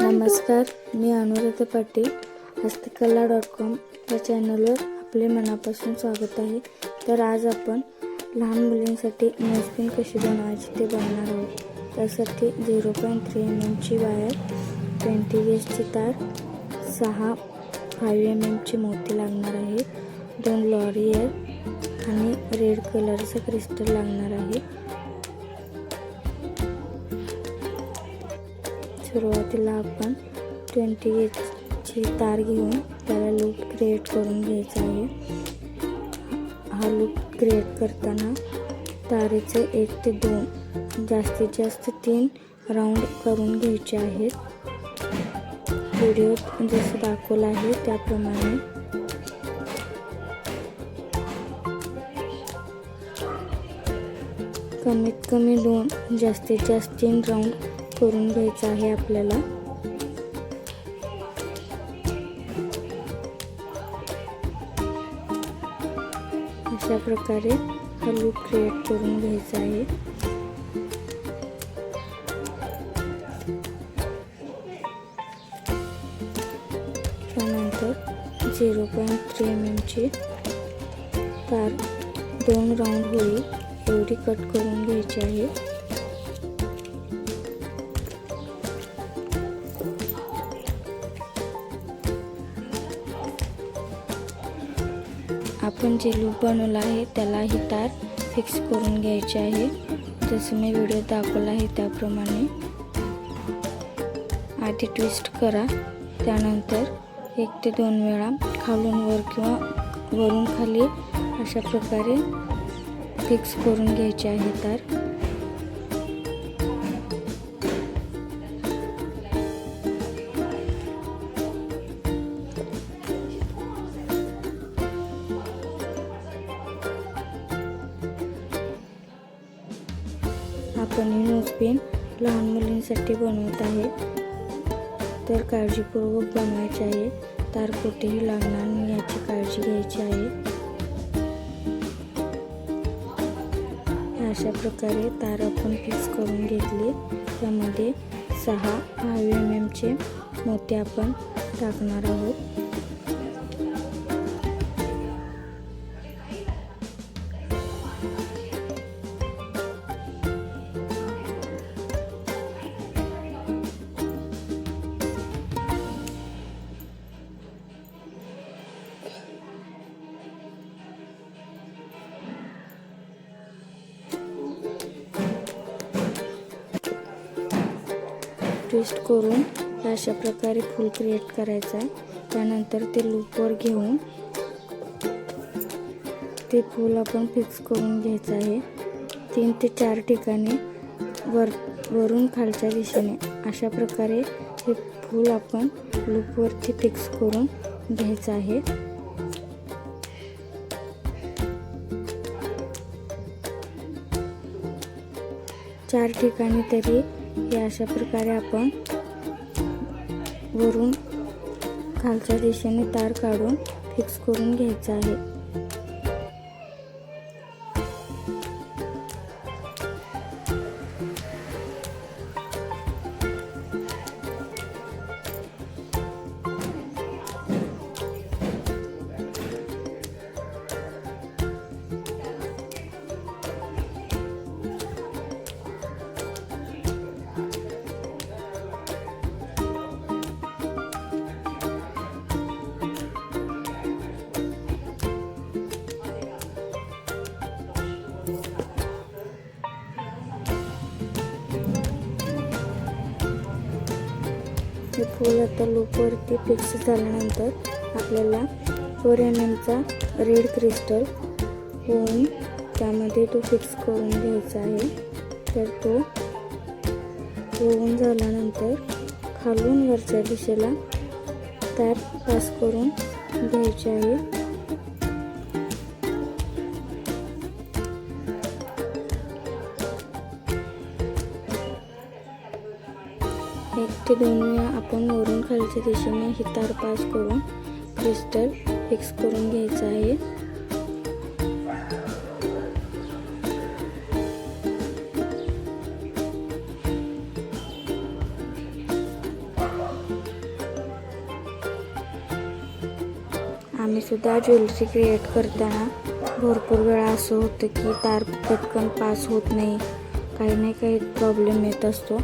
नमस्कार, मी अनुराधा पाटील. हस्तकला.com या चॅनलवर आपले मनापासून स्वागत आहे. तर आज आपण लहान मुलींसाठी नोजपिन कशी बनवायची ते बघणार आहोत. त्यासाठी 0.3 mm ची वायर, 20 गेजची तार, 6 5 mm ची मोती लागणार आहे, 2 लॉरियल आणि रेड कलरचं क्रिस्टल लागणार आहे. सुरुवातीला आपण 20 गेजची तार घेऊन त्याला लूप क्रिएट करून घ्यायचा आहे. हा लूप क्रिएट करताना तारेचे 1 ते 2 जास्तीत जास्त 3 राऊंड करून घ्यायचे आहेत. व्हिडिओत जसं दाखवलं आहे त्याप्रमाणे. कमीत कमी 2 जास्तीत जास्त 3 राऊंड करून घ्यायचं आहे आपल्याला. अशा प्रकारे हा लूप क्रिएट करून घ्यायचा आहे. त्यानंतर 0.3 mm ची तार 2 राऊंड होईल एवढी कट करून घ्यायची आहे. आपण जे लूप बनवलं आहे त्याला ही तार फिक्स करून घ्यायची आहे. जसं मी व्हिडिओ दाखवला आहे त्याप्रमाणे. आधी ट्विस्ट करा, त्यानंतर 1 ते 2 वेळा खालून वर किंवा वरून खाली अशा प्रकारे फिक्स करून घ्यायची आहे तार. आपण ही नोजपिन लहान मुलींसाठी बनवत आहे, तर काळजीपूर्वक बनवायची आहे. तार कुठेही लागणार नाही याची काळजी घ्यायची आहे. अशा प्रकारे तार आपण फिक्स करून घेतली. त्यामध्ये 6 5 mm चे मोती आपण टाकणार आहोत. ट्विस्ट करून अशा प्रकारे फूल क्रिएट करायचा आहे. त्यानंतर ते लूपवर घेऊन ते फूल आपण फिक्स करून घ्यायचं आहे. 3 ते 4 ठिकाणी वरून खालच्या दिशेने अशा प्रकारे हे फूल आपण लूपवरती फिक्स करून घ्यायचं आहे. चार ठिकाणी तरी हे अशा प्रकारे आपण वरून खालच्या दिशेने तार काढून फिक्स करून घ्यायचं आहे. हे फूल आता लूपवरती फिक्स झाल्यानंतर आपल्याला 4 mm चा रेड क्रिस्टल होऊन त्यामध्ये तो फिक्स करून घ्यायचा आहे. तर तो होऊन झाल्यानंतर खालून वरच्या दिशेला तार पास करून घ्यायचे आहे. एक ते 2 वेळा आपण वरून खालच्या दिशेने ही तार पास करून क्रिस्टल फिक्स करून घ्यायचं आहे. आम्ही सुद्धा ज्वेलरी क्रिएट करताना भरपूर वेळा असं होतं की तार पटकन पास होत नाही, काही ना काही प्रॉब्लेम येत असतो.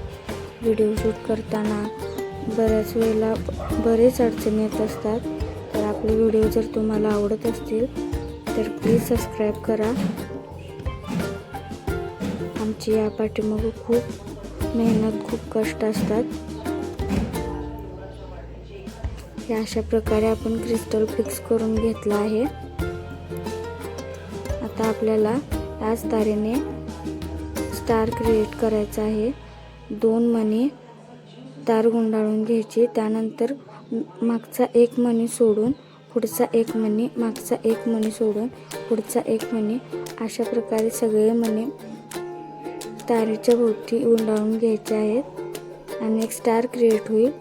व्हिडिओ शूट करताना बऱ्याच वेळेला बरेच अडचणी येत असतात. तर आपले व्हिडिओ जर तुम्हाला आवडत असतील तर प्लीज सबस्क्राईब करा. आमची या पाठीमागे खूप मेहनत, खूप कष्ट असतात. हे अशा प्रकारे आपण क्रिस्टल फिक्स करून घेतला आहे. आता आपल्याला याच तारेने स्टार क्रिएट करायचा आहे. 2 मणी तार गुंडाळून घ्यायची, त्यानंतर मागचा एक मणी सोडून पुढचा एक मणी, मागचा एक मणी सोडून पुढचा एक मणी, अशा प्रकारे सगळे मणी तारेच्या भोवती गुंडाळून घ्यायचे आहेत आणि एक स्टार क्रिएट होईल.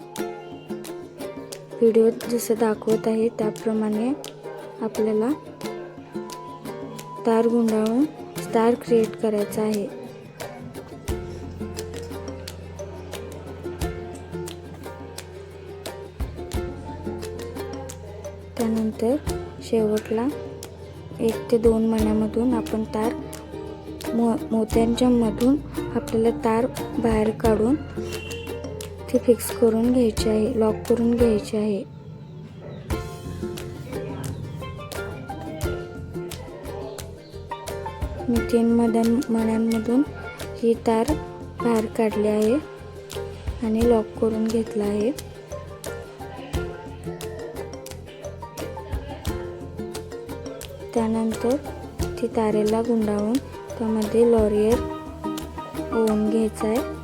व्हिडिओत जसं दाखवत आहे त्याप्रमाणे आपल्याला तार गुंडाळून स्टार क्रिएट करायचा आहे. त्यानंतर शेवटला 1 ते 2 मण्यामधून आपण तार मोत्यांच्या मधून आपल्याला तार बाहेर काढून ती फिक्स करून घ्यायची आहे, लॉक करून घ्यायची आहे. मी 3 मण्यांमधून ही तार बाहेर काढली आहे आणि लॉक करून घेतला आहे. त्यानंतर ती तारेला गुंडाळून त्यामध्ये लॉरियर ओवून घ्यायचा आहे.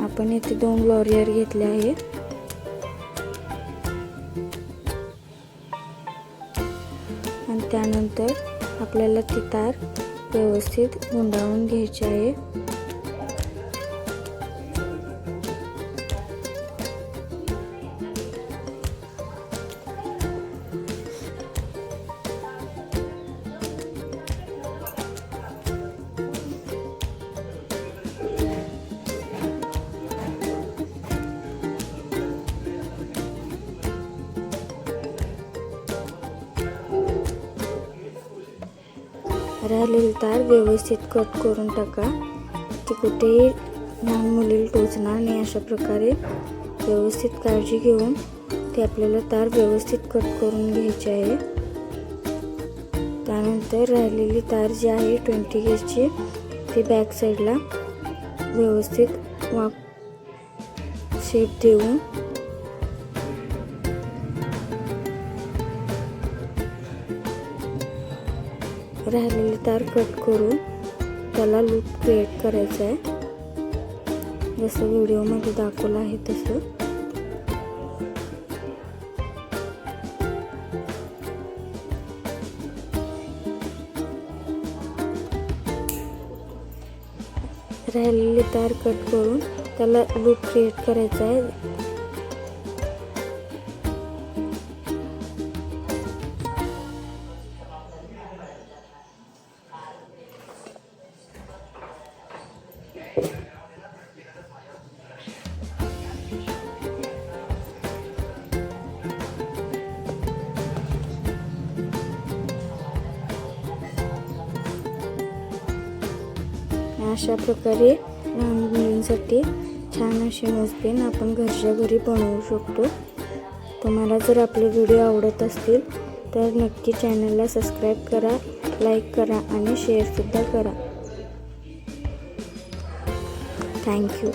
आपण इथे 2 लॉरियर घेतले आहे. आणि त्यानंतर आपल्याला ती तार व्यवस्थित गुंडाळून घ्यायची आहे. राहिलेली तार व्यवस्थित कट करून टाका, ती कुठेही लहान मुलीला टोचणार नाही. अशा प्रकारे व्यवस्थित काळजी घेऊन ती आपल्याला तार व्यवस्थित कट करून घ्यायची आहे. त्यानंतर राहिलेली तार जी आहे 20 गेजची, ती बॅक साईडला व्यवस्थित शेप देऊन राहिलेली तार कट करून त्याला लूप क्रिएट करायचा आहे, जसं व्हिडिओमध्ये दाखवलं आहे तसं. राहिलेली तार कट करून त्याला लूप क्रिएट करायचा आहे. अशा प्रकारे लहान मुलींसाठी छान अशी नोजपिन आपण घरच्या घरी बनवू शकतो. तुम्हाला जर आपले व्हिडिओ आवडत असतील तर नक्की चॅनलला सबस्क्राईब करा, लाईक करा आणि शेअरसुद्धा करा. थँक्यू.